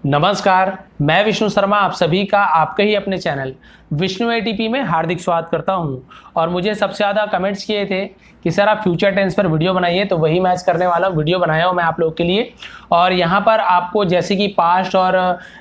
नमस्कार, मैं विष्णु शर्मा आप सभी का आपके ही अपने चैनल विष्णु एटीपी में हार्दिक स्वागत करता हूं। और मुझे सबसे ज़्यादा कमेंट्स किए थे कि सर आप फ्यूचर टेंस पर वीडियो बनाइए, तो वही मैच करने वाला वीडियो बनाया हूं मैं आप लोग के लिए। और यहां पर आपको जैसे कि पास्ट और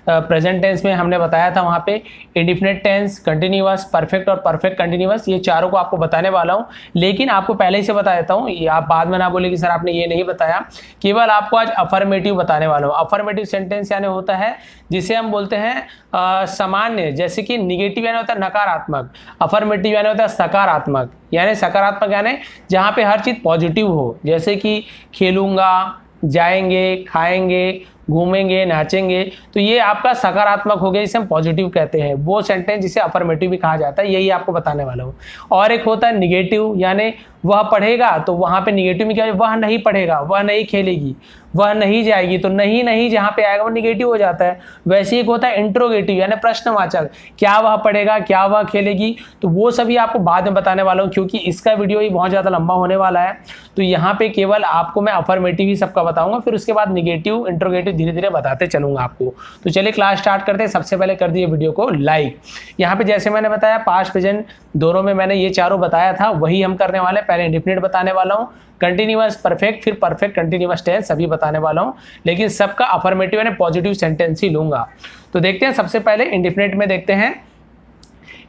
प्रेजेंट टेंस में हमने बताया था, वहां पे इंडिफिनिट टेंस, कंटिन्यूअस, परफेक्ट और परफेक्ट कंटिन्यूअस, ये चारों को आपको बताने वाला हूँ। लेकिन आपको पहले ही से बता देता हूँ, ये आप बाद में ना बोले कि सर आपने ये नहीं बताया। केवल आपको आज अफर्मेटिव बताने वाला हूँ। अफर्मेटिव सेंटेंस यानी होता है जिसे हम बोलते हैं सामान्य, जैसे कि निगेटिव यानी होता है नकारात्मक, अफर्मेटिव यानी होता है सकारात्मक। यानी सकारात्मक यानी जहाँ पे हर चीज़ पॉजिटिव हो, जैसे कि खेलूंगा, जाएंगे, खाएंगे, घूमेंगे, नाचेंगे, तो ये आपका सकारात्मक हो गया, जिसे हम पॉजिटिव कहते हैं। वो सेंटेंस जिसे अफर्मेटिव भी कहा जाता है, यही आपको बताने वाला हूँ। और एक होता है निगेटिव, यानी वह पढ़ेगा, तो वहाँ पे निगेटिव में क्या है, वह नहीं पढ़ेगा, वह नहीं खेलेगी, वह नहीं जाएगी, तो नहीं नहीं जहाँ पे आएगा वो निगेटिव हो जाता है। वैसे एक होता है इंट्रोगेटिव, यानी प्रश्नवाचक, क्या वह पढ़ेगा, क्या वह खेलेगी, तो वो सभी आपको बाद में बताने वाला हूँ, क्योंकि इसका वीडियो ही बहुत ज़्यादा लंबा होने वाला है। तो यहाँ पे केवल आपको मैं अफर्मेटिव ही सबका बताऊंगा, फिर उसके बाद निगेटिव, इंट्रोगेटिव धीरे धीरे बताते चलूंगा आपको। तो चलिए क्लास स्टार्ट करते हैं। सबसे पहले कर दिए वीडियो को लाइक। यहाँ पे जैसे मैंने बताया पास्ट प्रेजेंट दोनों में मैंने ये चारों बताया था, वही हम करने वाले। पहले इंडिफिनिट बताने वाला हूँ, कंटिन्यूअस, परफेक्ट, फिर परफेक्ट कंटिन्यूअस टेंस सभी बताने वाला हूँ, लेकिन सबका अफर्मेटिव यानी पॉजिटिव सेंटेंस ही लूंगा। तो देखते हैं, सबसे पहले इंडिफिनिट में देखते हैं।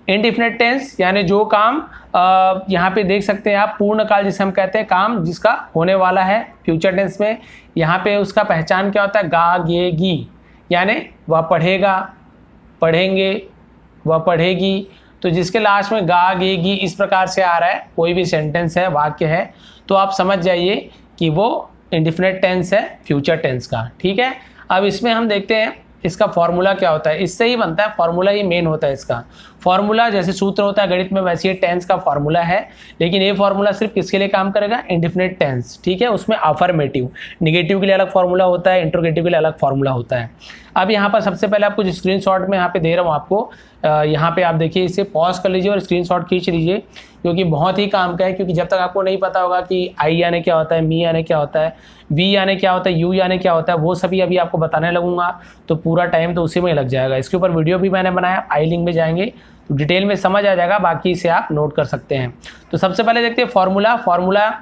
इंडिफिनिट टेंस यानी जो काम यहाँ पे देख सकते हैं आप, पूर्ण काल जिसे हम कहते हैं, काम जिसका होने वाला है। फ्यूचर टेंस में यहाँ पे उसका पहचान क्या होता है, गा गे गी, यानी वह पढ़ेगा, पढ़ेंगे, वह पढ़ेगी। तो जिसके लास्ट में गा गे गी इस प्रकार से आ रहा है, कोई भी सेंटेंस है, वाक्य है, तो आप समझ जाइए कि वो इंडिफिनिट टेंस है फ्यूचर टेंस का। ठीक है, अब इसमें हम देखते हैं इसका फॉर्मूला क्या होता है। इससे ही बनता है फॉर्मूला, ही मेन होता है इसका फॉर्मूला। जैसे सूत्र होता है गणित में, वैसे ये टेंस का फॉर्मूला है, लेकिन ये फॉर्मूला सिर्फ किसके लिए काम करेगा, इंडिफिनिट टेंस। ठीक है, उसमें अफर्मेटिव, निगेटिव के लिए अलग फॉर्मूला होता है, इंट्रोगेटिव के लिए अलग फॉर्मूला होता है। अब यहाँ पर सबसे पहले आप कुछ स्क्रीनशॉट में यहाँ पे दे रहा हूँ आपको, यहाँ पे आप देखिए, इसे पॉज कर लीजिए और स्क्रीनशॉट खींच लीजिए, क्योंकि बहुत ही काम का है। क्योंकि जब तक आपको नहीं पता होगा कि आई यानी क्या होता है, मी यानी क्या होता है, वी यानी क्या होता है, यू यानी क्या होता है, वो सभी अभी आपको बताने लगूंगा, तो पूरा टाइम तो उसी में लग जाएगा। इसके ऊपर वीडियो भी मैंने बनाया, आई लिंक में जाएंगे तो डिटेल में समझ आ जाएगा, बाकी इसे आप नोट कर सकते हैं। तो सबसे पहले देखते हैं फॉर्मूला।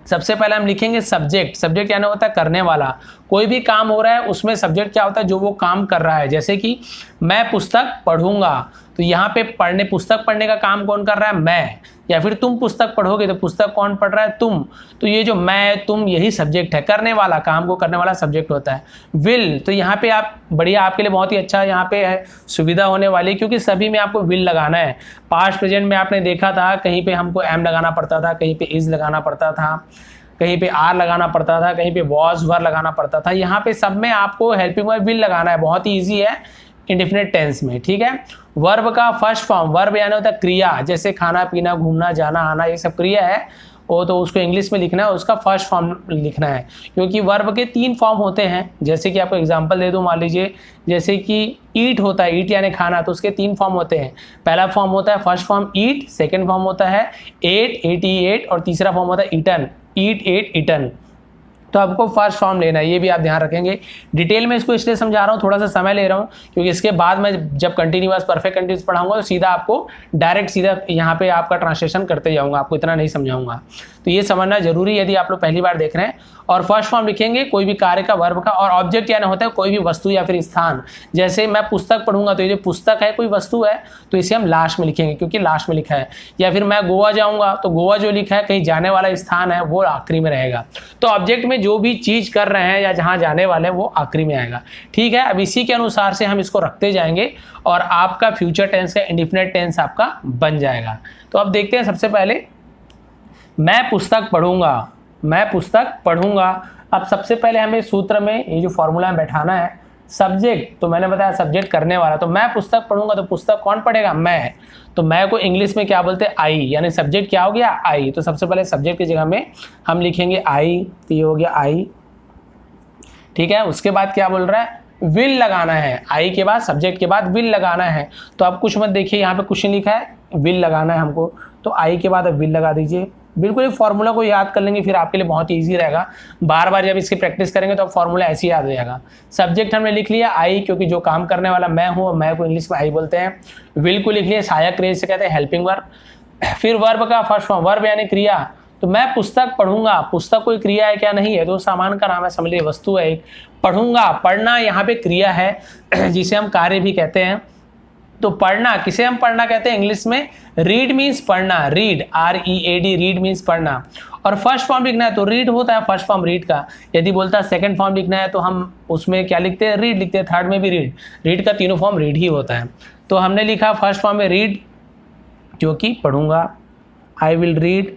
सबसे पहले हम लिखेंगे सब्जेक्ट। सब्जेक्ट यानी होता है करने वाला। कोई भी काम हो रहा है उसमें सब्जेक्ट क्या होता है, जो वो काम कर रहा है। जैसे कि मैं पुस्तक पढ़ूंगा, तो यहाँ पे पुस्तक पढ़ने का काम कौन कर रहा है, मैं। या फिर तुम पुस्तक पढ़ोगे, तो पुस्तक कौन पढ़ रहा है, तुम। तो ये जो मैं तुम, यही सब्जेक्ट है, करने वाला, काम को करने वाला सब्जेक्ट होता है। विल, तो यहाँ पे आप बढ़िया, आपके लिए बहुत ही अच्छा यहाँ पे है, सुविधा होने वाली, क्योंकि सभी में आपको विल लगाना है। पास्ट प्रेजेंट में आपने देखा था, कहीं पे हमको एम लगाना पड़ता था, कहीं पे इज लगाना पड़ता था, कहीं पे आर लगाना पड़ता था, कहीं पे वॉज वर लगाना पड़ता था। यहाँ पे सब में आपको हेल्पिंग वर्ब विल लगाना है, बहुत ही ईजी है इंडिफिनिट टेंस में। ठीक है, वर्ब का फर्स्ट फॉर्म, वर्ब यानी होता है क्रिया, जैसे खाना पीना, घूमना, जाना, आना, ये सब क्रिया है, वो तो उसको इंग्लिश में लिखना है, उसका फर्स्ट फॉर्म लिखना है। क्योंकि वर्ब के 3 फॉर्म होते हैं, जैसे कि आपको एग्जांपल दे दूं, मान लीजिए जैसे कि ईट होता है, ईट यानी खाना, तो उसके 3 फॉर्म होते हैं। पहला फॉर्म होता है फर्स्ट फॉर्म ईट, सेकेंड फॉर्म होता है एट, एट, और तीसरा फॉर्म होता है ईटन, ईट, एट, ईटन। तो आपको फर्स्ट फॉर्म लेना है, ये भी आप ध्यान रखेंगे। डिटेल में इसको इसलिए समझा रहा हूँ, थोड़ा सा समय ले रहा हूँ, क्योंकि इसके बाद मैं जब कंटिन्यूअस, परफेक्ट कंटिन्यूअस पढ़ाऊंगा, तो सीधा आपको डायरेक्ट सीधा यहाँ पे आपका ट्रांसलेशन करते जाऊँगा, आपको इतना नहीं समझाऊंगा। तो ये समझना जरूरी है यदि आप लोग पहली बार देख रहे हैं। और फर्स्ट फॉर्म लिखेंगे कोई भी कार्य का, वर्ब का। और ऑब्जेक्ट यानी होता है कोई भी वस्तु या फिर स्थान। जैसे मैं पुस्तक पढ़ूंगा, तो ये जो पुस्तक है कोई वस्तु है, तो इसे हम लास्ट में लिखेंगे, क्योंकि लास्ट में लिखा है। या फिर मैं गोवा जाऊंगा, तो गोवा जो लिखा है, कहीं जाने वाला स्थान है, वो आखिरी में रहेगा। तो ऑब्जेक्ट में जो भी चीज कर रहे हैं या जहां जाने वाले हैं, वो आखिरी में आएगा। ठीक है, अब इसी के अनुसार से हम इसको रखते जाएंगे और आपका फ्यूचर टेंस का इंडिफिनिट टेंस आपका बन जाएगा। तो अब देखते हैं, सबसे पहले मैं पुस्तक पढ़ूंगा, मैं पुस्तक पढ़ूंगा। अब सबसे पहले हमें सूत्र में ये जो फॉर्मूला में बैठाना है, सब्जेक्ट, तो मैंने बताया सब्जेक्ट करने वाला, तो मैं पुस्तक पढ़ूंगा, तो पुस्तक कौन पढ़ेगा, मैं। तो मैं को इंग्लिश में क्या बोलते हैं, आई, यानी सब्जेक्ट क्या हो गया, आई। तो सबसे पहले सब्जेक्ट की जगह में हम लिखेंगे आई, तो ये हो गया आई। ठीक है, उसके बाद क्या बोल रहा है, विल लगाना है। आई के बाद, सब्जेक्ट के बाद विल लगाना है। तो आप कुछ मत देखिए, यहाँ पे क्वेश्चन लिखा है, विल लगाना है हमको, तो आई के बाद अब विल लगा दीजिए। बिल्कुल एक फॉर्मूला को याद कर लेंगे, फिर आपके लिए बहुत ईजी रहेगा। बार बार जब इसकी प्रैक्टिस करेंगे तो आप फॉर्मूला ऐसे ही याद हो जाएगा। सब्जेक्ट हमने लिख लिया आई, क्योंकि जो काम करने वाला मैं हूँ, मैं को इंग्लिश में आई बोलते हैं। विल को लिख लिया, सहायक क्रिया से कहते हैं हेल्पिंग वर्ब। फिर वर्ब का फर्स्ट फॉर्म, वर्ब यानी क्रिया। तो मैं पुस्तक पढ़ूंगा, पुस्तक कोई क्रिया है क्या? नहीं है, तो सामान का नाम है, समझ लीजिए वस्तु है एक। पढ़ूंगा, पढ़ना यहाँ पे क्रिया है जिसे हम कार्य भी कहते हैं। तो पढ़ना, किसे हम पढ़ना कहते हैं इंग्लिश में? रीड मीन्स पढ़ना, रीड READ, रीड मीन्स पढ़ना। और फर्स्ट फॉर्म लिखना है तो रीड होता है फर्स्ट फॉर्म रीड का। यदि बोलता है सेकंड फॉर्म लिखना है तो हम उसमें क्या लिखते हैं? रीड लिखते हैं। थर्ड में भी रीड, रीड का तीनों फॉर्म रीड ही होता है। तो हमने लिखा फर्स्ट फॉर्म में रीड, जो कि पढ़ूंगा, आई विल रीड।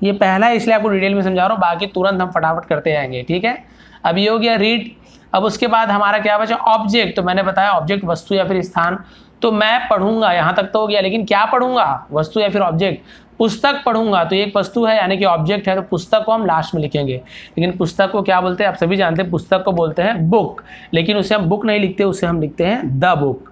ये पहला है इसलिए आपको डिटेल में समझा रहा हूँ, बाकी तुरंत हम फटाफट करते जाएंगे, ठीक है। अब ये हो गया रीड। अब उसके बाद हमारा क्या बचा? ऑब्जेक्ट। तो मैंने बताया ऑब्जेक्ट वस्तु या फिर स्थान। तो मैं पढ़ूंगा, यहाँ तक तो हो गया, लेकिन क्या पढ़ूंगा? वस्तु या फिर ऑब्जेक्ट? पुस्तक पढ़ूंगा, तो एक वस्तु है यानी कि ऑब्जेक्ट है, तो पुस्तक को हम लास्ट में लिखेंगे। लेकिन पुस्तक को क्या बोलते हैं? आप सभी जानते हैं, पुस्तक को बोलते हैं बुक। लेकिन उसे हम बुक नहीं लिखते, उसे हम लिखते हैं द बुक।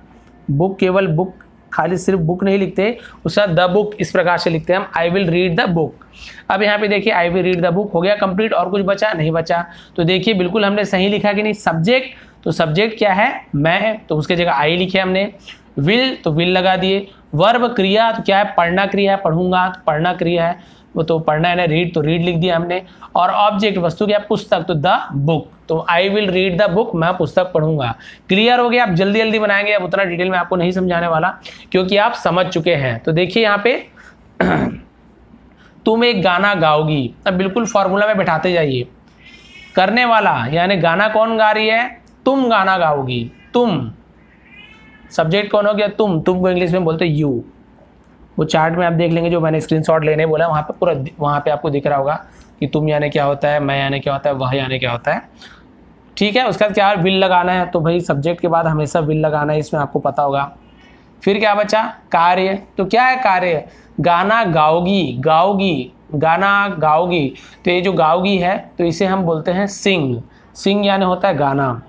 बुक केवल बुक, खाली सिर्फ बुक नहीं लिखते, उसका द बुक इस प्रकार से लिखते हैं हम, I will read the book. अब यहाँ पे देखिए I will read the book हो गया कंप्लीट। और कुछ बचा? नहीं बचा। तो देखिए बिल्कुल हमने सही लिखा कि नहीं? सब्जेक्ट, तो सब्जेक्ट क्या है? मैं, तो उसके जगह आई लिखे हमने। विल, तो विल लगा दिए। वर्ब क्रिया, तो क्या है? पढ़ना क्रिया है, पढ़ूंगा, तो पढ़ना क्रिया है, वो तो पढ़ना है ना, रीड, तो रीड लिख दिया हमने। और ऑब्जेक्ट वस्तु क्या है? पुस्तक, तो द बुक। तो I will read the book, मैं पुस्तक पढ़ूंगा। क्लियर हो गया? आप जल्दी जल्दी बनाएंगे, अब उतना डिटेल में आपको नहीं समझाने वाला क्योंकि आप समझ चुके हैं। तो देखिए यहाँ पे तुम एक गाना गाओगी, अब बिल्कुल फॉर्मूला में बैठाते जाइए। करने वाला यानी गाना कौन गा रही है? तुम गाना गाओगी, तुम। सब्जेक्ट कौन हो गया? तुम को इंग्लिश में बोलते हैं यू। वो चार्ट में आप देख लेंगे, जो मैंने स्क्रीनशॉट लेने बोला वहाँ पे पूरा, वहाँ पे आपको दिख रहा होगा कि तुम यानी क्या होता है, मैं यानी क्या होता है, वह यानी क्या होता है, ठीक है। उसके बाद क्या विल लगाना है, तो भाई सब्जेक्ट के बाद हमेशा विल लगाना है, इसमें आपको पता होगा। फिर क्या बचा? कार्य। तो क्या है कार्य? गाना गाओगी, गाओगी, गाना गाओगी। तो ये जो गाओगी है तो इसे हम बोलते हैं सिंग। सिंग यानी होता है गाना।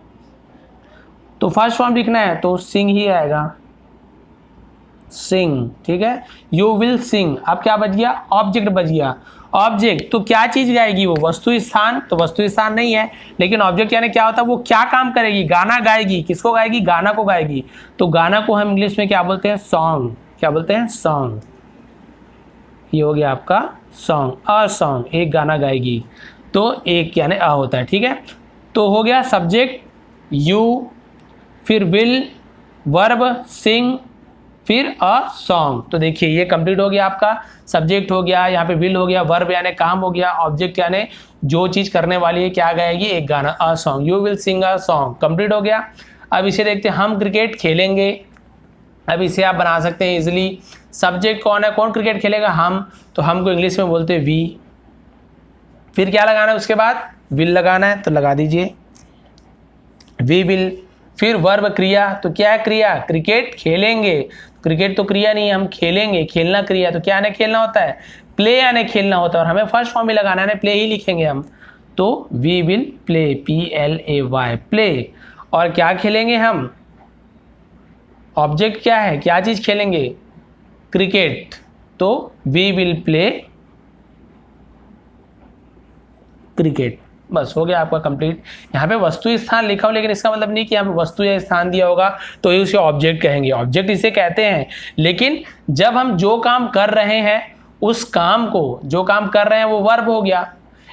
तो फर्स्ट फॉर्म लिखना है तो सिंग ही आएगा, सिंग, ठीक है। You will sing. अब क्या बच गया? ऑब्जेक्ट बच गया। ऑब्जेक्ट, तो क्या चीज गाएगी? वो वस्तु स्थान, तो वस्तु स्थान नहीं है, लेकिन ऑब्जेक्ट यानी क्या होता है? वो क्या काम करेगी? गाना गाएगी। किसको गाएगी? गाना को गाएगी। तो गाना को हम इंग्लिश में क्या बोलते हैं? सॉन्ग। क्या बोलते हैं? सॉन्ग। ये हो गया आपका सॉन्ग, अ सॉन्ग, एक गाना गाएगी। तो एक यानी अ होता है, ठीक है। तो हो गया सब्जेक्ट यू, फिर विल, वर्ब सिंग, फिर अ सॉन्ग। तो देखिए ये कंप्लीट हो गया आपका। सब्जेक्ट हो गया, यहाँ पे विल हो गया, वर्ब यानी काम हो गया, ऑब्जेक्ट यानी जो चीज करने वाली है, क्या गाएगी? एक गाना, a song. You will sing a song, complete हो गया। अब इसे देखते हैं, हम क्रिकेट खेलेंगे। अब इसे आप बना सकते हैं इजिली। सब्जेक्ट कौन है? कौन क्रिकेट खेलेगा? हम। तो हम को इंग्लिश में बोलते हैं वी। फिर क्या लगाना है? उसके बाद विल लगाना है, तो लगा दीजिए वी विल। फिर वर्ब क्रिया, तो क्या है क्रिया? क्रिकेट खेलेंगे। क्रिकेट तो क्रिया नहीं है, हम खेलेंगे, खेलना क्रिया। तो क्या यानी खेलना होता है? प्ले यानी खेलना होता है, और हमें फर्स्ट फॉर्म में लगाना है, प्ले ही लिखेंगे हम। तो we will play, PLAY, play. और क्या खेलेंगे हम? ऑब्जेक्ट क्या है? क्या चीज खेलेंगे? क्रिकेट। तो वी विल प्ले क्रिकेट। बस हो गया आपका कंप्लीट। यहाँ पे वस्तु स्थान लिखा हो, लेकिन इसका मतलब नहीं कि यहाँ पे वस्तु या स्थान दिया होगा तो ये उसे ऑब्जेक्ट कहेंगे। ऑब्जेक्ट इसे कहते हैं, लेकिन जब हम जो काम कर रहे हैं उस काम को, जो काम कर रहे हैं वो वर्ब हो गया,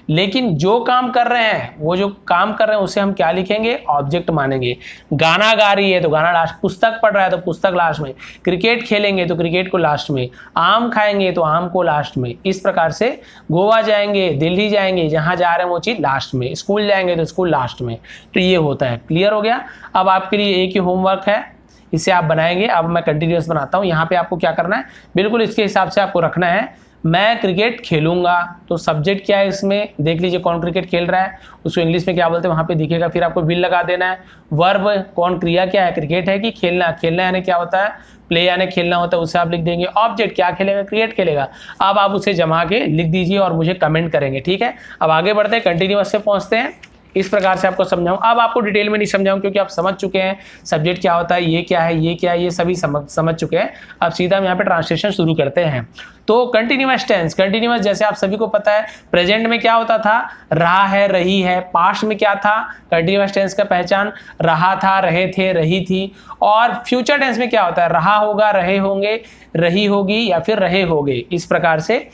लेकिन जो काम कर रहे हैं, वो जो काम कर रहे हैं उसे हम क्या लिखेंगे? ऑब्जेक्ट मानेंगे। गाना गा रही है तो गाना लास्ट, पुस्तक पढ़ रहा है तो पुस्तक लास्ट में, क्रिकेट खेलेंगे तो क्रिकेट को लास्ट में, आम खाएंगे तो आम को लास्ट में। इस प्रकार से गोवा जाएंगे, दिल्ली जाएंगे, जहां जा रहे हैं वो चीज लास्ट में, स्कूल जाएंगे तो स्कूल लास्ट में। तो ये होता है। क्लियर हो गया? अब आपके लिए एक ही होमवर्क है, इसे आप बनाएंगे। अब मैं कंटिन्यूअस बनाता हूँ। यहाँ पे आपको क्या करना है? बिल्कुल इसके हिसाब से आपको रखना है। मैं क्रिकेट खेलूंगा, तो सब्जेक्ट क्या है इसमें? देख लीजिए कौन क्रिकेट खेल रहा है, उसको इंग्लिश में क्या बोलते हैं वहां पे दिखेगा। फिर आपको विल लगा देना है। वर्ब कौन, क्रिया क्या है? क्रिकेट है कि खेलना? खेलना यानी क्या होता है? प्ले यानी खेलना होता है, उसे आप लिख देंगे। ऑब्जेक्ट क्या खेलेगा? क्रिकेट खेलेगा। अब आप उसे जमा के लिख दीजिए और मुझे कमेंट करेंगे, ठीक है। अब आगे बढ़ते हैं, कंटिन्यूअस से पहुंचते हैं। इस प्रकार से आपको समझाऊं। अब आपको डिटेल में नहीं समझाऊं क्योंकि आप समझ चुके हैं सब्जेक्ट क्या होता है, ये क्या है, ये क्या है, ये सभी समझ चुके हैं। अब सीधा हम यहाँ पे ट्रांसलेशन शुरू करते हैं। तो कंटिन्यूअस टेंस, कंटिन्यूअस जैसे आप सभी को पता है प्रेजेंट में क्या होता था, रहा है, रही है। पास्ट में क्या था, कंटिन्यूअस टेंस का पहचान रहा था, रहे थे, रही थी। और फ्यूचर टेंस में क्या होता है, रहा होगा, रहे होंगे, रही होगी या फिर रहे होगे। इस प्रकार से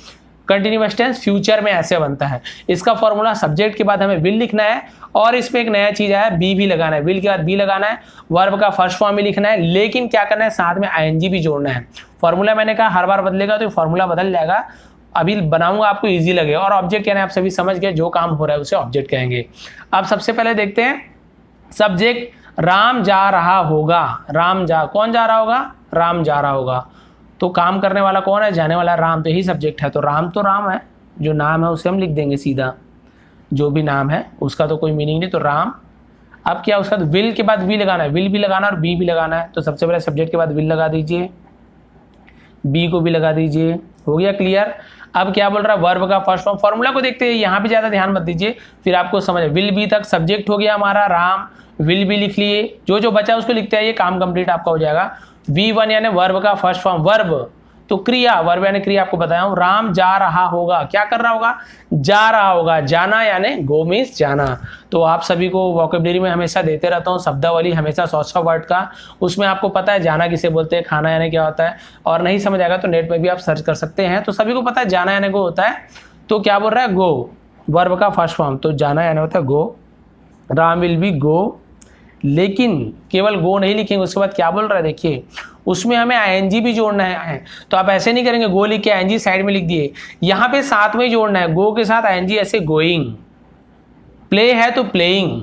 कंटिन्यूअस टेंस फ्यूचर में ऐसे बनता है। इसका फॉर्मूला सब्जेक्ट के बाद हमें विल लिखना है और इसमें एक नया चीज आया, बी भी लगाना है। विल के बाद बी लगाना है, वर्ब का फर्स्ट फॉर्म भी लिखना है, लेकिन क्या करना है, साथ में आईएनजी भी जोड़ना है। फॉर्मूला मैंने कहा हर बार बदलेगा तो फॉर्मूला बदल जाएगा, अभी बनाऊंगा आपको इजी लगेगा। और ऑब्जेक्ट कहना है, आप सभी समझ गए, जो काम हो रहा है उसे ऑब्जेक्ट कहेंगे। अब सबसे पहले देखते हैं सब्जेक्ट, राम जा रहा होगा। राम जा, कौन जा रहा होगा, राम जा रहा होगा। तो काम करने वाला कौन है, जाने वाला राम, तो यही सब्जेक्ट है। तो राम है, जो नाम है उसे हम लिख देंगे सीधा, जो भी नाम है उसका तो कोई मीनिंग नहीं, तो राम। अब क्या, उसका तो विल के बाद वी लगाना है, विल भी लगाना और बी भी लगाना है। तो सबसे पहले सब्जेक्ट के बाद विल लगा दीजिए, बी को भी लगा दीजिए, हो गया क्लियर। अब क्या बोल रहा है, वर्ब का फर्स्ट फॉर्म। फॉर्मूला को देखते हैं, यहाँ पे ज्यादा ध्यान मत दीजिए, फिर आपको समझ। विल बी तक सब्जेक्ट हो गया हमारा, राम, विल भी लिख लिए, जो बचा उसको लिखते हैं, ये काम कंप्लीट आपका हो जाएगा। V1 यानी वर्ब का फर्स्ट फॉर्म, वर्ब तो क्रिया, वर्ब यानी क्रिया आपको बताया हूं। राम जा रहा होगा, क्या कर रहा होगा, जा रहा होगा। जाना यानी गो मीन्स जाना। तो आप सभी को वोकेबलरी में हमेशा देते रहता हूँ शब्दावली, हमेशा 100 वर्ड का, उसमें आपको पता है जाना किसे बोलते हैं, खाना यानी क्या होता है। और नहीं समझ आएगा तो नेट में भी आप सर्च कर सकते हैं। तो सभी को पता है जाना यानी गो होता है। तो क्या बोल रहा है, गो, वर्ब का फर्स्ट फॉर्म, तो जाना यानी होता है गो। राम विल बी गो, लेकिन केवल गो नहीं लिखेंगे, उसके बाद क्या बोल रहा है देखिए, उसमें हमें आईएनजी भी जोड़ना है। तो आप ऐसे नहीं करेंगे गो लिख के आईएनजी साइड में लिख दिए, यहाँ पे साथ में ही जोड़ना है, गो के साथ आईएनजी, ऐसे गोइंग। प्ले है तो प्लेइंग,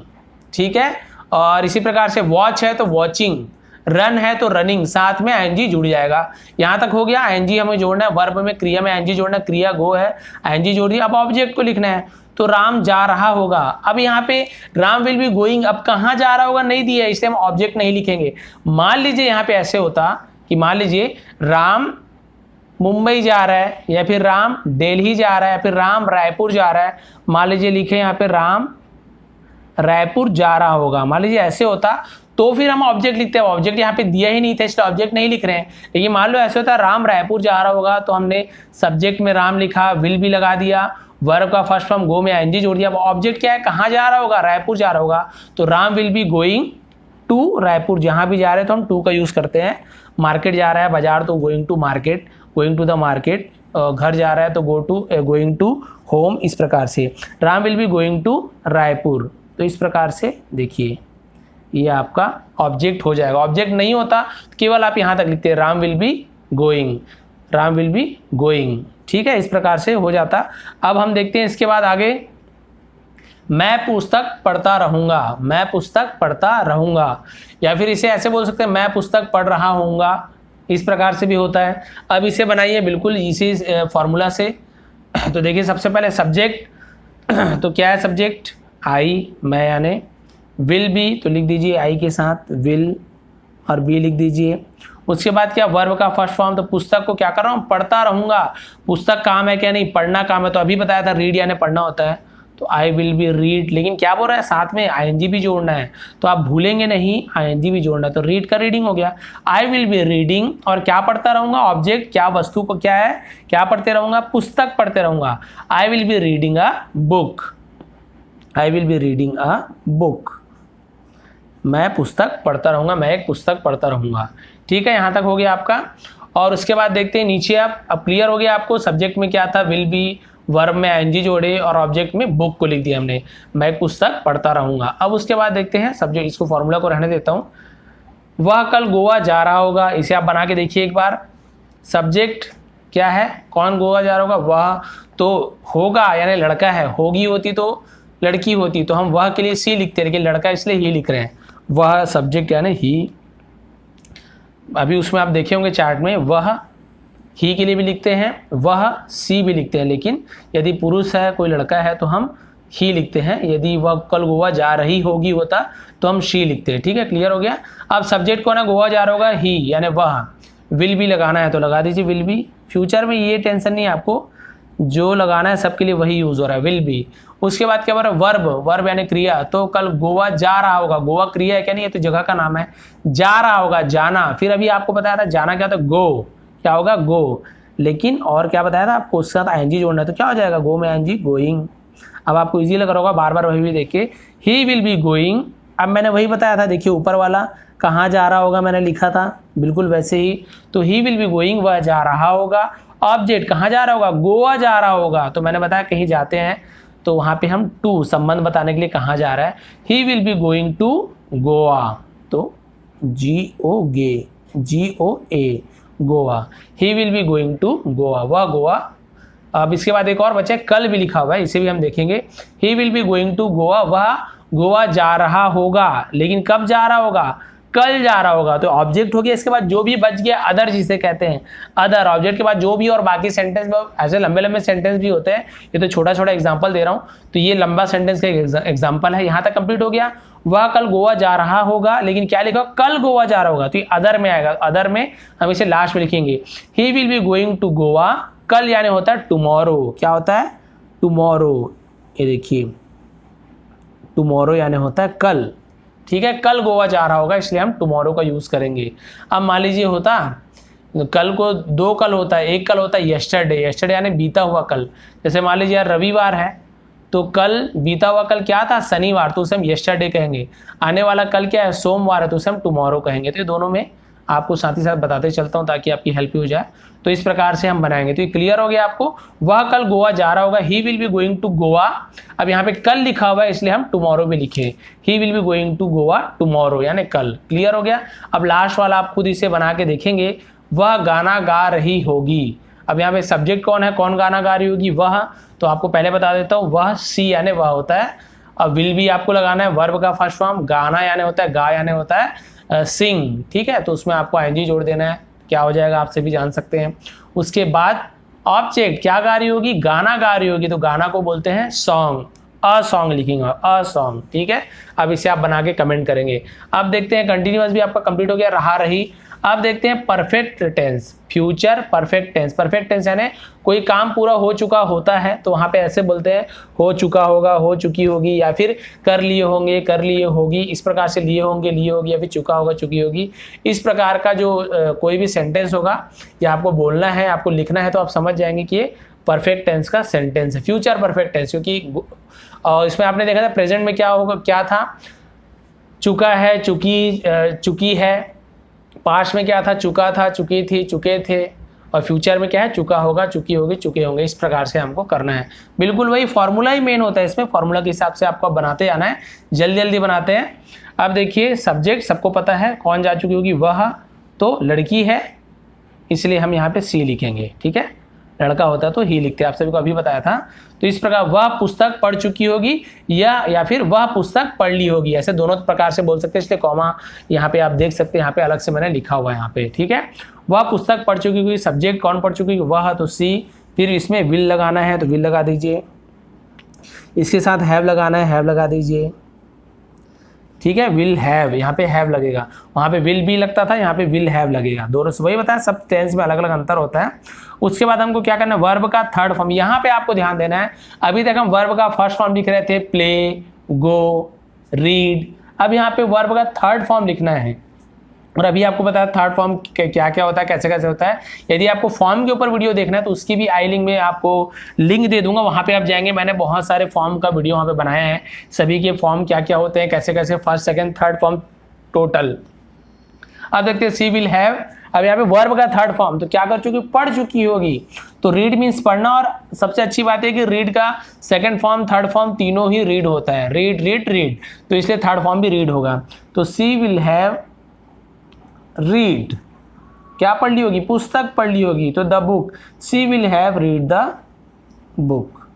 ठीक है। और इसी प्रकार से वॉच है तो वॉचिंग, रन है तो रनिंग, साथ में आईएनजी जुड़ जाएगा। यहां तक हो गया। आईएनजी हमें जोड़ना है, वर्ब में क्रिया में आईएनजी जोड़ना है, क्रिया गो है, आईएनजी जोड़ दिया। अब ऑब्जेक्ट को लिखना है, तो राम जा रहा होगा। अब यहाँ पे राम विल बी गोइंग, अब कहाँ जा रहा होगा नहीं दिया, इसलिए हम ऑब्जेक्ट नहीं लिखेंगे। मान लीजिए यहाँ पे ऐसे होता कि मान लीजिए राम मुंबई जा रहा है, या फिर राम दिल्ली जा रहा है, या फिर राम रायपुर जा रहा है। मान लीजिए लिखे यहाँ पे राम रायपुर जा रहा होगा, मान लीजिए ऐसे होता, तो फिर हम ऑब्जेक्ट लिखते हैं। ऑब्जेक्ट यहाँ पे दिया ही नहीं था इसलिए ऑब्जेक्ट नहीं लिख रहे हैं। लेकिन मान लो ऐसे होता राम रायपुर जा रहा होगा, तो हमने सब्जेक्ट में राम लिखा, विल भी लगा दिया, वर्ब का फर्स्ट फॉर्म गो में आईएनजी जोड़ दिया। अब ऑब्जेक्ट क्या है, कहाँ जा रहा होगा, रायपुर जा रहा होगा। तो Ram will be going to Raipur, जहां भी जा रहे हैं तो हम टू का यूज करते हैं। मार्केट जा रहा है, बाजार, तो going to market, going to the market. घर जा रहा है तो गोइंग टू होम। इस प्रकार से Ram will be going to Raipur. तो इस प्रकार से देखिए ये आपका ऑब्जेक्ट हो जाएगा। ऑब्जेक्ट नहीं होता केवल आप यहां तक लिखते हैं Ram will be going, Ram will be going, ठीक है। इस प्रकार से हो जाता। अब हम देखते हैं इसके बाद आगे, मैं पुस्तक पढ़ता रहूंगा, मैं पुस्तक पढ़ता रहूंगा, या फिर इसे ऐसे बोल सकते हैं मैं पुस्तक पढ़ रहा हूंगा। इस प्रकार से भी होता है। अब इसे बनाइए बिल्कुल इसी फॉर्मूला से। तो देखिए सबसे पहले सब्जेक्ट, तो क्या है सब्जेक्ट, आई, मैं यानी। विल बी तो लिख दीजिए आई के साथ विल और बी लिख दीजिए। उसके बाद क्या, वर्ब का फर्स्ट फॉर्म, तो पुस्तक को क्या कर रहा हूँ, पढ़ता रहूंगा। पुस्तक काम है क्या, नहीं, पढ़ना काम है। तो अभी बताया था रीड यानी पढ़ना होता है, तो आई विल बी रीड। लेकिन क्या बोल रहा है, साथ में आईएनजी भी जोड़ना है, तो आप भूलेंगे नहीं, आईएनजी भी जोड़ना है। तो रीड का रीडिंग हो गया, आई विल बी रीडिंग। और क्या पढ़ता रहूंगा, ऑब्जेक्ट, क्या वस्तु को क्या है, क्या पढ़ते रहूंगा, पुस्तक पढ़ते रहूंगा। I will be reading a book, I will be reading a book. मैं पुस्तक पढ़ता रहूंगा, मैं एक पुस्तक पढ़ता रहूंगा, ठीक है। यहां तक हो गया आपका। और उसके बाद देखते हैं नीचे आप, अब क्लियर हो गया आपको सब्जेक्ट में क्या था, विल बी, वर्ब में आईएनजी जोड़े और ऑब्जेक्ट में बुक को लिख दिया हमने, मैं एक पुस्तक पढ़ता रहूंगा। अब उसके बाद देखते हैं सब्जेक्ट, इसको फॉर्मूला को रहने देता हूं। वह कल गोवा जा रहा होगा, इसे आप बना के देखिए एक बार। सब्जेक्ट क्या है, कौन गोवा जा रहा होगा, वह, तो होगा यानी लड़का है, होगी होती तो लड़की होती, तो हम वह के लिए सी लिखते हैं, लेकिन लड़का इसलिए ही लिख रहे हैं। वह सब्जेक्ट यानी ही। अभी उसमें आप देखे होंगे चार्ट में, वह ही के लिए भी लिखते हैं, वह सी भी लिखते हैं। लेकिन यदि पुरुष है, कोई लड़का है, तो हम ही लिखते हैं। यदि वह कल गोवा जा रही होगी होता तो हम शी लिखते हैं, ठीक है। क्लियर हो गया। अब सब्जेक्ट को ना गोवा जा रहा होगा, ही यानी वह। विल भी लगाना है तो लगा दीजिए विल भी। फ्यूचर में ये टेंशन नहीं है आपको, जो लगाना है सबके लिए वही यूज हो रहा है, विल बी। उसके बाद क्या बोल रहा है, वर्ब, वर्ब यानी क्रिया। तो कल गोवा जा रहा होगा, गोवा क्रिया है क्या, नहीं, ये तो जगह का नाम है। जा रहा होगा, जाना। फिर अभी आपको बताया था जाना क्या था, गो, क्या होगा, गो। लेकिन और क्या बताया था आपको, उसके साथ आईएनजी जोड़ना है, तो क्या हो जाएगा, गो में आईएनजी, गोइंग। अब आपको इजी लग रहा होगा, बार बार वही भी देखिए, ही विल बी गोइंग। अब मैंने वही बताया था, देखिए ऊपर वाला कहाँ जा रहा होगा मैंने लिखा था, बिल्कुल वैसे ही। तो ही विल बी गोइंग, वह जा रहा होगा। ऑब्जेक्ट कहाँ जा रहा होगा, गोवा जा रहा होगा। तो मैंने बताया कहीं जाते हैं तो वहाँ पे हम टू संबंध बताने के लिए कहाँ जा रहा है, he will be going to Goa. तो GOA Goa, he will be going to Goa, वह गोवा। अब इसके बाद एक और बचा, कल भी लिखा हुआ है, इसे भी हम देखेंगे। He will be going to Goa, वह गोवा जा रहा होगा। लेकिन कब जा रहा होगा, कल जा रहा होगा। तो ऑब्जेक्ट हो गया, इसके बाद जो भी बच गया अदर जिसे कहते हैं, अदर। ऑब्जेक्ट के बाद जो भी, और बाकी सेंटेंस में ऐसे लंबे लंबे सेंटेंस भी होते हैं। ये तो छोटा छोटा एग्जांपल दे रहा हूँ, तो ये लंबा सेंटेंस का एग्जांपल है। यहाँ तक कंप्लीट हो गया, वह कल गोवा जा रहा होगा। लेकिन क्या लिखा, कल गोवा जा रहा होगा, तो ये अदर में आएगा। अदर में हम इसे लास्ट में लिखेंगे, he will be going to Goa. कल यानी होता है टुमारो, क्या होता है, टुमारो। ये देखिए, टुमारो यानी होता है कल, ठीक है। कल गोवा जा रहा होगा, इसलिए हम टुमारो का यूज करेंगे। अब मान लीजिए होता, कल को दो कल होता है, एक कल होता है यस्टरडे, यस्टरडे यानी बीता हुआ कल। जैसे मान लीजिए यार रविवार है, तो कल बीता हुआ कल क्या था, शनिवार, तो उसे हम यस्टरडे कहेंगे। आने वाला कल क्या है, सोमवार है, तो उसे हम टुमारो कहेंगे। तो ये दोनों में आपको साथ ही साथ बताते चलता हूँ ताकि आपकी हेल्प हो जाए। तो इस प्रकार से हम बनाएंगे। तो ये क्लियर हो गया आपको, वह कल गोवा जा रहा होगा, he will be going to Goa. अब यहाँ पे कल लिखा हुआ है, इसलिए हम टुमारो भी लिखे, he will be going to Goa tomorrow, यानी कल। क्लियर हो गया। अब लास्ट वाला आप खुद इसे बना के देखेंगे, वह गाना गा रही होगी। अब यहाँ पे सब्जेक्ट कौन है, कौन गाना गा रही होगी, वह। तो आपको पहले बता देता हूँ, वह सी यानी वह होता है। अब विल भी आपको लगाना है, वर्ब का फर्स्ट फॉर्म। गाना यानी होता है, गा यानी होता है सिंग, ठीक है। तो उसमें आपको आईएनजी जोड़ देना है, क्या हो जाएगा आपसे भी जान सकते हैं। उसके बाद ऑब्जेक्ट क्या गा रही होगी, गाना गा रही होगी, तो गाना को बोलते हैं सॉन्ग, अ सॉन्ग लिखेंगे, अ सॉन्ग, ठीक है। अब इसे आप बना के कमेंट करेंगे। अब देखते हैं कंटिन्यूअस भी आपका कंप्लीट हो गया, रहा रही। अब देखते हैं perfect tense, future perfect tense. Perfect tense यानी कोई काम पूरा हो चुका होता है, तो वहाँ पे ऐसे बोलते हैं, हो चुका होगा, हो चुकी होगी, या फिर कर लिए होंगे, कर लिए होगी, इस प्रकार से लिए होंगे, लिए होगी, या फिर चुका होगा, चुकी होगी। इस प्रकार का जो कोई भी सेंटेंस होगा, या आपको बोलना है, आपको लिखना है, तो आप समझ जाएंगे कि ये परफेक्ट टेंस का सेंटेंस है, फ्यूचर परफेक्ट टेंस। क्योंकि इसमें आपने देखा था प्रेजेंट में क्या होगा, क्या था, चुका है, चुकी है। पास्ट में क्या था, चुका था, चुकी थी, चुके थे। और फ्यूचर में क्या है, चुका होगा, चुकी होगी, चुके होंगे। इस प्रकार से हमको करना है। बिल्कुल वही फॉर्मूला ही मेन होता है इसमें, फॉर्मूला के हिसाब से आपको बनाते जाना है, जल्दी जल्दी बनाते हैं। अब देखिए सब्जेक्ट सबको पता है, कौन जा चुकी होगी, वह, तो लड़की है, इसलिए हम यहाँ पे सी लिखेंगे, ठीक है। लड़का होता तो ही लिखते, आप सभी को अभी बताया था। तो इस प्रकार वह पुस्तक पढ़ चुकी होगी, या फिर वह पुस्तक पढ़ ली होगी, ऐसे दोनों प्रकार से बोल सकते हैं। इसलिए कॉमा यहाँ पे आप देख सकते हैं, यहाँ पे अलग से मैंने लिखा हुआ है यहाँ पे, ठीक है। वह पुस्तक पढ़ चुकी होगी, सब्जेक्ट कौन पढ़ चुकी होगी, वह, तो सी। फिर इसमें विल लगाना है, तो विल लगा दीजिए। इसके साथ हैव लगाना है, हैव लगा दीजिए, ठीक है। विल हैव, यहाँ पे हैव लगेगा, वहाँ पे विल भी लगता था, यहाँ पे विल हैव लगेगा। दोनों से वही बताया, सब टेंस में अलग अलग अंतर होता है। उसके बाद हमको क्या करना है, वर्ब का थर्ड फॉर्म। यहाँ पे आपको ध्यान देना है, अभी तक हम वर्ब का फर्स्ट फॉर्म लिख रहे थे, प्ले, गो, रीड। अब यहाँ पे वर्ब का थर्ड फॉर्म लिखना है। और अभी आपको बताया थर्ड फॉर्म क्या क्या होता है, कैसे कैसे होता है। यदि आपको फॉर्म के ऊपर वीडियो देखना है तो उसकी भी आई लिंक में आपको लिंक दे दूंगा, वहाँ पे आप जाएंगे। मैंने बहुत सारे फॉर्म का वीडियो वहाँ पे बनाया है, सभी के फॉर्म क्या क्या होते हैं, कैसे कैसे first second third form total. अब देखते हैं सी विल हैव। अब यहाँ पे वर्ब का थर्ड फॉर्म, तो क्या कर चुकी, पढ़ चुकी होगी। तो रीड मीन्स पढ़ना, और सबसे अच्छी बात है कि रीड का सेकंड फॉर्म थर्ड फॉर्म तीनों ही रीड होता है, रीड रीड रीड, तो इसलिए थर्ड फॉर्म भी रीड होगा। तो सी विल हैव रीड, क्या पढ़ ली होगी, पुस्तक पढ़ ली होगी, तो the book, she will have read the book,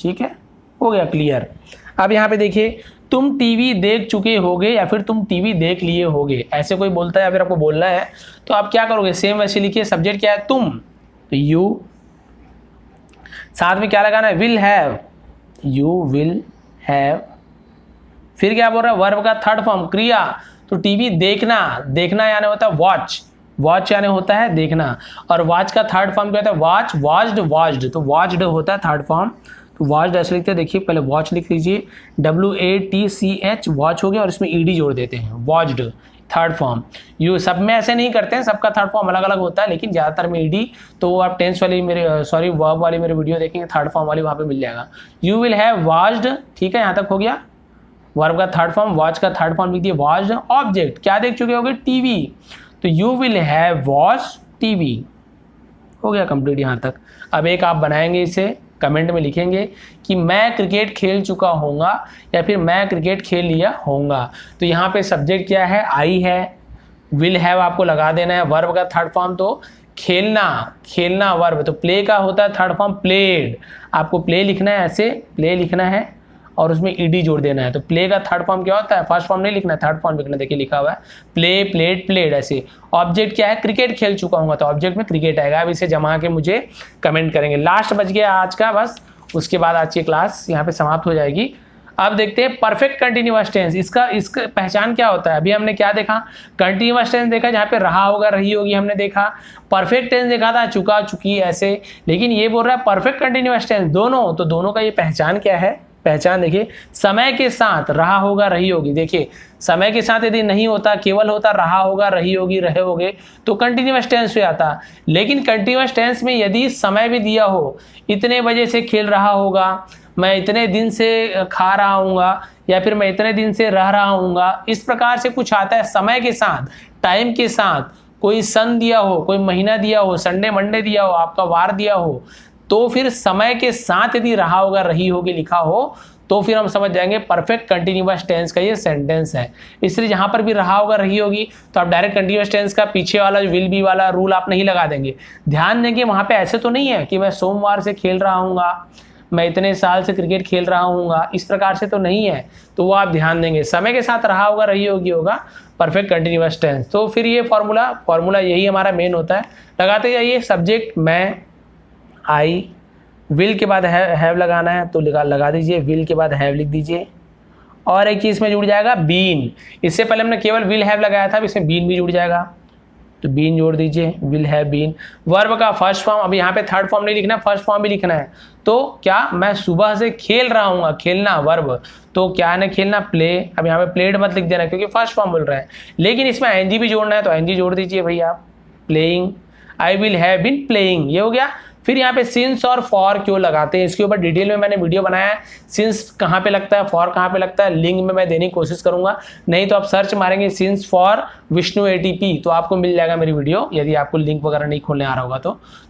ठीक है। हो गया क्लियर। अब यहाँ पे देखिए, तुम टीवी देख चुके होगे, या फिर तुम टीवी देख लिए होगे, ऐसे कोई बोलता है या फिर आपको बोलना है, तो आप क्या करोगे, सेम वैसे लिखिए। सब्जेक्ट क्या है, तुम, तो यू। साथ में क्या लगाना है, will have, you will have. फिर क्या बोल रहा है, वर्ब का थर्ड फॉर्म क्रिया, तो टीवी देखना, देखना यानी होता है वॉच, वॉच यानी होता है देखना, और वॉच का थर्ड फॉर्म क्या होता है, वॉच, वॉच्ड, वॉच्ड, तो वॉच्ड होता है थर्ड फॉर्म। तो वॉच्ड ऐसे लिखते हैं, देखिए पहले वॉच लिख लीजिए, WATCH वॉच हो गया और इसमें ED जोड़ देते हैं, वॉच्ड थर्ड फॉर्म। यू सब में ऐसे नहीं करते हैं, सबका थर्ड फॉर्म अलग अलग होता है, लेकिन ज़्यादातर में ED, तो वो आप टेंस वाली वर्ब वाली मेरे वीडियो देखेंगे थर्ड फॉर्म वाली, वहाँ पे मिल जाएगा। यू विल हैव वॉच्ड, ठीक है, यहाँ तक हो गया। वर्ब का थर्ड फॉर्म, वॉच का थर्ड फॉर्म लिख दिए वॉच्ड। ऑब्जेक्ट क्या देख चुके होगे, टीवी, तो you will have watch TV, हो गया कंप्लीट यहाँ तक। अब एक आप बनाएंगे, इसे कमेंट में लिखेंगे कि मैं क्रिकेट खेल चुका होऊंगा या फिर मैं क्रिकेट खेल लिया होऊंगा। तो यहाँ पे सब्जेक्ट क्या है, आई है, विल हैव आपको लगा देना है, वर्ब का थर्ड फॉर्म तो खेलना, खेलना वर्ब, तो प्ले का होता है थर्ड फॉर्म प्लेड, आपको प्ले लिखना है, ऐसे प्ले लिखना है और उसमें ED जोड़ देना है। तो प्ले का थर्ड फॉर्म क्या होता है, फर्स्ट फॉर्म नहीं लिखना है, थर्ड फॉर्म लिखना, देखिए लिखा हुआ है प्ले, प्लेड, प्लेड ऐसे। ऑब्जेक्ट क्या है, क्रिकेट खेल चुका हूँ, तो ऑब्जेक्ट में क्रिकेट आएगा। अब इसे जमा के मुझे कमेंट करेंगे। लास्ट बच गया आज का, बस उसके बाद आज की क्लास यहाँ पे समाप्त हो जाएगी। अब देखते हैं परफेक्ट कंटिन्यूअस टेंस, इसका पहचान क्या होता है। अभी हमने क्या देखा, कंटिन्यूअस टेंस देखा जहाँ पे रहा होगा, रही होगी, हमने देखा। परफेक्ट टेंस देखा था चुका, चुकी ऐसे, लेकिन ये बोल रहा है परफेक्ट कंटिन्यूअस टेंस दोनों, तो दोनों का ये पहचान क्या है, पहचान देखिए, समय के साथ रहा होगा, रही होगी। देखिए समय के साथ यदि नहीं होता, केवल होता रहा होगा, रही होगी, रहे होगे, तो कंटिन्यूअस टेंस में आता। लेकिन कंटिन्यूअस टेंस में यदि समय भी दिया हो, इतने बजे से खेल रहा होगा, मैं इतने दिन से खा रहा हूँगा, या फिर मैं इतने दिन से रह रहा हूँगा, इस प्रकार से कुछ आता है समय के साथ, टाइम के साथ। कोई सन दिया हो, कोई महीना दिया हो, संडे मंडे दिया हो, आपका वार दिया हो, तो फिर समय के साथ यदि रहा होगा, रही होगी लिखा हो, तो फिर हम समझ जाएंगे परफेक्ट कंटिन्यूअस टेंस का ये सेंटेंस है। इसलिए जहां पर भी रहा होगा, रही होगी, तो आप डायरेक्ट कंटिन्यूअस टेंस का पीछे वाला विल बी वाला रूल आप नहीं लगा देंगे। ध्यान देंगे वहां पे ऐसे तो नहीं है कि मैं सोमवार से खेल रहा हूँगा, मैं इतने साल से क्रिकेट खेल रहा हूँगा, इस प्रकार से तो नहीं है, तो वो आप ध्यान देंगे। समय के साथ रहा होगा, रही होगी होगा परफेक्ट कंटिन्यूअस टेंस। तो फिर ये फॉर्मूला यही हमारा मेन होता है। लगाते जाइए, सब्जेक्ट मैं, आई, विल के बाद हैव लगाना है तो लगा दीजिए, विल के बाद हैव लिख दीजिए, और एक चीज में जुड़ जाएगा बीन। इससे पहले हमने केवल विल हैव लगाया था, अब इसमें बीन भी जुड़ जाएगा, तो बीन जोड़ दीजिए, विल हैव बीन। वर्ब का फर्स्ट फॉर्म, अब यहाँ पे थर्ड फॉर्म नहीं लिखना, फर्स्ट फॉर्म भी लिखना है। तो क्या, मैं सुबह से खेल रहा हूँ, खेलना वर्ब, तो क्या है खेलना, प्ले। अब यहाँ पे प्लेड मत लिख देना क्योंकि फर्स्ट फॉर्म बोल रहा है, लेकिन इसमें ING भी जोड़ना है, तो ING जोड़ दीजिए भैया आप, playing, I will have been playing, ये हो गया। फिर यहाँ पे सिंस और फॉर क्यों लगाते हैं, इसके ऊपर डिटेल में मैंने वीडियो बनाया है। सिंस कहाँ पे लगता है, फॉर कहाँ पे लगता है, लिंक में मैं देने की कोशिश करूंगा, नहीं तो आप सर्च मारेंगे सिंस फॉर विष्णु ATP तो आपको मिल जाएगा मेरी वीडियो, यदि आपको लिंक वगैरह नहीं खोलने आ रहा होगा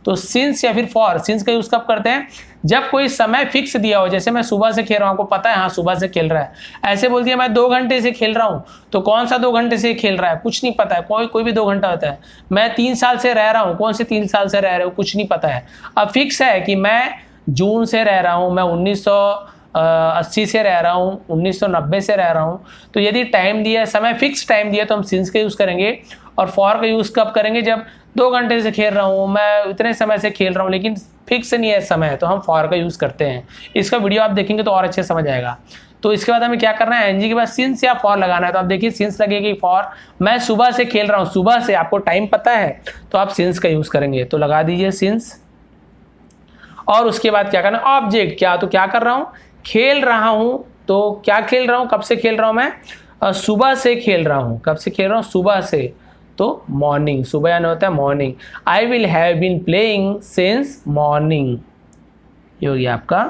तो सिंस या फिर फॉर। सिंस का यूज कब करते हैं, जब कोई समय फिक्स दिया हो, जैसे मैं सुबह से खेल रहा हूँ, आपको पता है हाँ सुबह से खेल रहा है, ऐसे बोल दिया मैं 2 घंटे से खेल रहा हूँ, तो कौन सा 2 घंटे से खेल रहा है, कुछ नहीं पता है, कोई भी 2 घंटा होता है। मैं 3 साल से रह रहा हूँ, कौन से 3 साल से रह रहे हो, कुछ नहीं पता है। अब फिक्स है कि मैं जून से रह रहा हूँ, मैं 1980 से रह रहा हूँ, 1990 से रह रहा हूँ, तो यदि टाइम दिया है, समय फिक्स टाइम दिया, तो हम सिंस का यूज़ करेंगे। और फॉर का यूज़ कब करेंगे, जब 2 घंटे से खेल रहा हूँ, मैं इतने समय से खेल रहा हूँ, लेकिन फिक्स नहीं है समय, तो हम फॉर का यूज़ करते हैं। इसका वीडियो आप देखेंगे तो और अच्छे समझ आएगा। तो इसके बाद हमें क्या करना है, ING के बाद सिंस या फॉर लगाना है। तो आप देखिए सिंस लगेगी, फॉर, मैं सुबह से खेल रहा हूँ, सुबह से आपको टाइम पता है, तो आप सिंस का यूज़ करेंगे, तो लगा दीजिए सिंस। और उसके बाद क्या करना, ऑब्जेक्ट, क्या, तो क्या कर रहा हूँ, खेल रहा हूँ, तो क्या खेल रहा हूँ, कब से खेल रहा हूँ मैं, सुबह से खेल रहा हूँ, कब से खेल रहा हूँ, सुबह से, तो मॉर्निंग, सुबह यानी होता है morning. I will have been playing since morning, ये हो गया आपका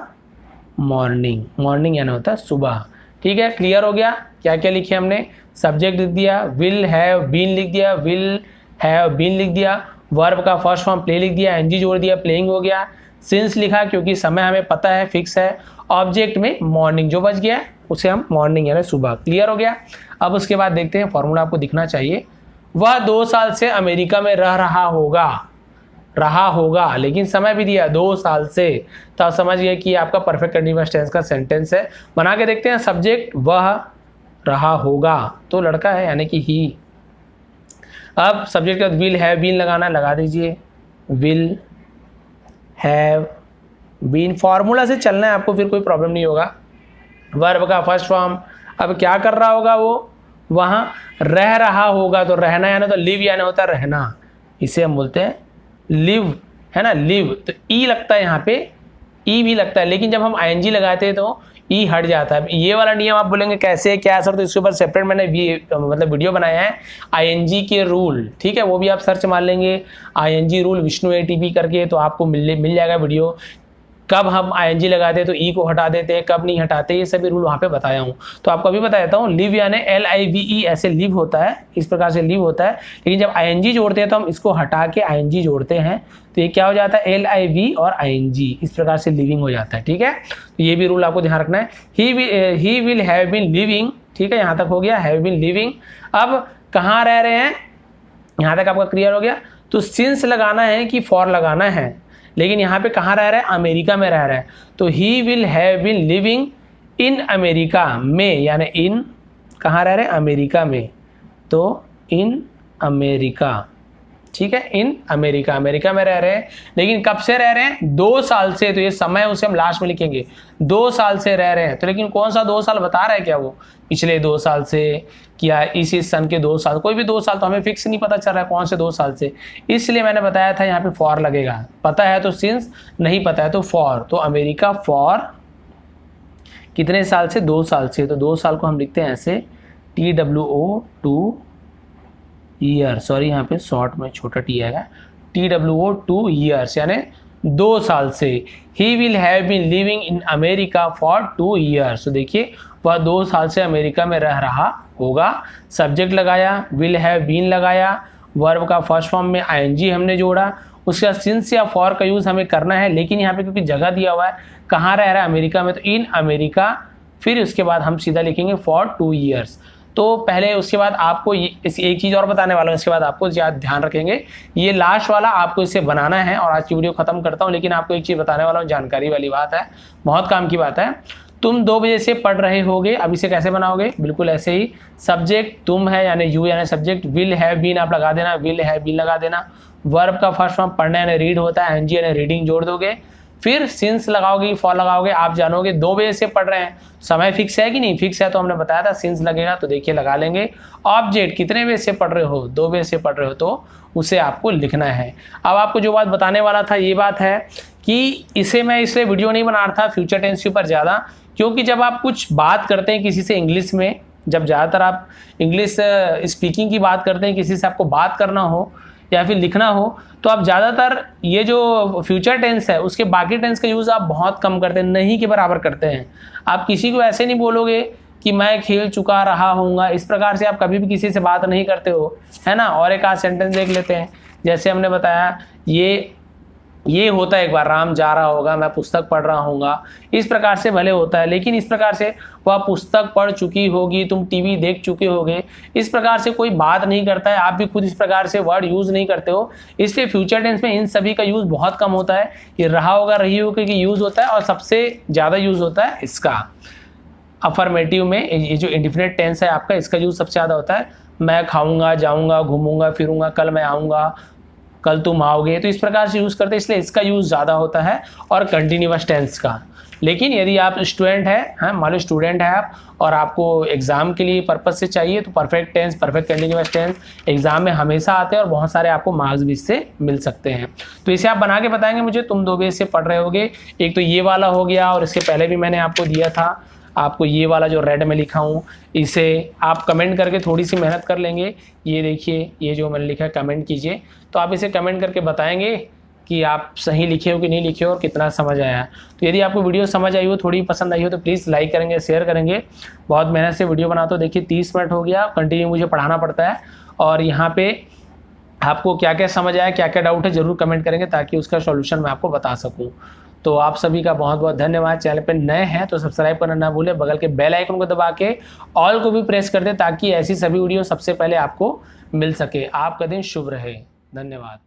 मॉर्निंग, मॉर्निंग यानी होता है सुबह। ठीक है, क्लियर हो गया। क्या क्या लिखे हमने, सब्जेक्ट लिख दिया, विल हैव बीन लिख दिया, विल हैव बीन लिख दिया, वर्ब का फर्स्ट फॉर्म प्ले लिख दिया, ING जोड़ दिया, प्लेइंग हो गया, सिंस लिखा क्योंकि समय हमें पता है, फिक्स है, ऑब्जेक्ट में मॉर्निंग जो बच गया उसे हम मॉर्निंग यानी सुबह। क्लियर हो गया। अब उसके बाद देखते हैं, फॉर्मूला आपको दिखना चाहिए, वह 2 साल से अमेरिका में रह रहा होगा, लेकिन समय भी दिया 2 साल से, तो आप समझ गए कि आपका परफेक्ट कंटीन्यूअस टेंस का सेंटेंस है। बना के देखते हैं, सब्जेक्ट वह रहा होगा, तो लड़का है यानी कि ही। अब सब्जेक्ट के बाद विल हैव बीन लगाना, लगा दीजिए, विल हैव बीन, फॉर्मूला से चलना है आपको, फिर कोई प्रॉब्लम नहीं होगा। वर्ब का फर्स्ट फॉर्म, अब क्या कर रहा होगा वो, वहाँ रह रहा होगा, तो रहना यानी तो लिव यानी होता है रहना, इसे हम बोलते हैं लिव, है ना, लिव। तो ई लगता है यहाँ पे, ई भी लगता है, लेकिन जब हम आईएनजी लगाते हैं तो ई हट जाता है। ये वाला नियम आप बोलेंगे कैसे क्या सर, तो इसके ऊपर सेपरेट मैंने मतलब वीडियो बनाया है, आईएनजी के रूल, ठीक है, वो भी आप सर्च मार लेंगे आईएनजी रूल विष्णु एटीपी करके, तो आपको मिल जाएगा वीडियो। कब हम आईएनजी लगाते हैं तो ई को हटा देते हैं, कब नहीं हटाते, ये सभी रूल वहाँ पे बताया हूँ। तो आपको अभी बता देता हूँ, लिव यानी LIVE ऐसे लिव होता है, इस प्रकार से लिव होता है, लेकिन जब आईएनजी जोड़ते हैं तो हम इसको हटा के आईएनजी जोड़ते हैं, तो ये क्या हो जाता है, LIV और ING, इस प्रकार से लिविंग हो जाता है, ठीक है। तो ये भी रूल आपको ध्यान रखना है। He will have been living, ठीक है, यहाँ तक हो गया, हैव बीन लिविंग। अब कहाँ रह रहे हैं, यहाँ तक आपका क्लियर हो गया। तो सिंस लगाना है कि फॉर लगाना है, लेकिन यहाँ पे कहाँ रह रहा है, अमेरिका में रह रहा है, तो he will have been living in America में, यानी इन कहाँ रह रहे हैं, अमेरिका में, तो इन अमेरिका, ठीक है, इन अमेरिका, अमेरिका में रह रहे हैं। लेकिन कब से रह रहे हैं, 2 साल से, तो ये समय उसे हम लास्ट में लिखेंगे, 2 साल से रह रहे हैं। तो लेकिन कौन सा 2 साल बता रहा है, क्या वो पिछले 2 साल से, क्या इसी सन के 2 साल, कोई भी 2 साल, तो हमें फिक्स नहीं पता चल रहा है कौन से 2 साल से, इसलिए मैंने बताया था यहाँ पे फॉर लगेगा। पता है तो सिंस, नहीं पता है तो फॉर। तो अमेरिका फॉर कितने साल से, 2 साल से, तो 2 साल को हम लिखते हैं ऐसे TWO2 ईयर, सॉरी यहाँ पे शॉर्ट में छोटा टी आएगा, TWO2 ईयर्स, यानी 2 साल से। He will have been living in America for 2 years. तो देखिए वह 2 साल से अमेरिका में रह रहा होगा। सब्जेक्ट लगाया, विल हैव बीन लगाया, वर्ब का फर्स्ट फॉर्म में ING हमने जोड़ा, उसका सिंस या फॉर का यूज़ हमें करना है, लेकिन यहाँ पे क्योंकि जगह दिया हुआ है कहाँ रह रहा है, अमेरिका में, तो इन अमेरिका, फिर उसके बाद हम सीधा लिखेंगे फॉर 2 ईयर्स। तो पहले उसके बाद आपको एक चीज़ और बताने वाला हूँ, इसके बाद आपको ध्यान रखेंगे, ये लास्ट वाला आपको इसे बनाना है, और आज की वीडियो खत्म करता हूँ। लेकिन आपको एक चीज़ बताने वाला हूँ, जानकारी वाली बात है, बहुत काम की बात है। तुम 2 बजे से पढ़ रहे होगे, अब इसे कैसे बनाओगे, बिल्कुल ऐसे ही, सब्जेक्ट तुम है यानी यू यानी सब्जेक्ट, विल हैव बीन आप लगा देना, विल हैव बीन लगा देना, वर्ब का फर्स्ट फॉर्म पढ़ना यानी रीड होता है, ING यानी रीडिंग जोड़ दोगे, फिर सिंस लगाओगे, फॉर लगाओगे। आप जानोगे 2 बजे से पढ़ रहे हैं, समय फिक्स है कि नहीं, फिक्स है तो हमने बताया था सिंस लगेगा, तो देखिए लगा लेंगे। ऑब्जेक्ट कितने बजे से पढ़ रहे हो, 2 बजे से पढ़ रहे हो, तो उसे आपको लिखना है। अब आपको जो बात बताने वाला था, ये बात है कि इसे मैं इसलिए वीडियो नहीं बना रहा था फ्यूचर टेंस के ऊपर ज़्यादा, क्योंकि जब आप कुछ बात करते हैं किसी से इंग्लिश में, जब ज़्यादातर आप इंग्लिश स्पीकिंग की बात करते हैं, किसी से आपको बात करना हो या फिर लिखना हो, तो आप ज़्यादातर ये जो फ्यूचर टेंस है उसके बाकी टेंस का यूज़ आप बहुत कम करते हैं, नहीं के बराबर करते हैं। आप किसी को ऐसे नहीं बोलोगे कि मैं खेल चुका रहा हूँगा, इस प्रकार से आप कभी भी किसी से बात नहीं करते हो, है ना। और एक आध सेंटेंस देख लेते हैं, जैसे हमने बताया ये होता है, एक बार राम जा रहा होगा, मैं पुस्तक पढ़ रहा हूँगा, इस प्रकार से भले होता है, लेकिन इस प्रकार से वह पुस्तक पढ़ चुकी होगी, तुम टीवी देख चुके होगे, इस प्रकार से कोई बात नहीं करता है। आप भी खुद इस प्रकार से वर्ड यूज़ नहीं करते हो, इसलिए फ्यूचर टेंस में इन सभी का यूज़ बहुत कम होता है। ये रहा होगा, रही होगी कि यूज़ होता है, और सबसे ज़्यादा यूज़ होता है इसका अफर्मेटिव में। ये जो इंडिफिनिट टेंस है आपका, इसका यूज़ सबसे ज़्यादा होता है। मैं खाऊंगा, जाऊंगा, घूमूंगा, फिरूंगा, कल मैं आऊँगा, कल तुम आओगे, तो इस प्रकार से यूज़ करते हैं, इसलिए इसका यूज़ ज़्यादा होता है, और कंटिन्यूअस टेंस का। लेकिन यदि आप स्टूडेंट हैं, मान लो स्टूडेंट है आप, और आपको एग्जाम के लिए पर्पस से चाहिए, तो perfect tense, perfect continuous tense exam में हमेशा आते हैं, और बहुत सारे आपको मार्क्स भी इससे मिल सकते हैं। तो इसे आप बना के बताएंगे मुझे, तुम 2 बजे से पढ़ रहे होगे। एक तो ये वाला हो गया, और इसके पहले भी मैंने आपको दिया था, आपको ये वाला जो रेड में लिखा हूँ, इसे आप कमेंट करके थोड़ी सी मेहनत कर लेंगे। ये देखिए, ये जो मैंने लिखा है, कमेंट कीजिए, तो आप इसे कमेंट करके बताएंगे कि आप सही लिखे हो कि नहीं लिखे हो, और कितना समझ आया। तो यदि आपको वीडियो समझ आई हो, थोड़ी पसंद आई हो, तो प्लीज़ लाइक करेंगे, शेयर करेंगे। बहुत मेहनत से वीडियो बनाता हूँ, देखिए 30 मिनट हो गया, कंटिन्यू मुझे पढ़ाना पड़ता है। और यहाँ पे आपको क्या क्या समझ आया, क्या क्या डाउट है, ज़रूर कमेंट करेंगे, ताकि उसका सॉल्यूशन मैं आपको बता सकूँ। तो आप सभी का बहुत बहुत धन्यवाद। चैनल पे नए हैं तो सब्सक्राइब करना ना भूलें, बगल के बेल आइकन को दबा के ऑल को भी प्रेस कर दें, ताकि ऐसी सभी वीडियो सबसे पहले आपको मिल सके। आपका दिन शुभ रहे। धन्यवाद।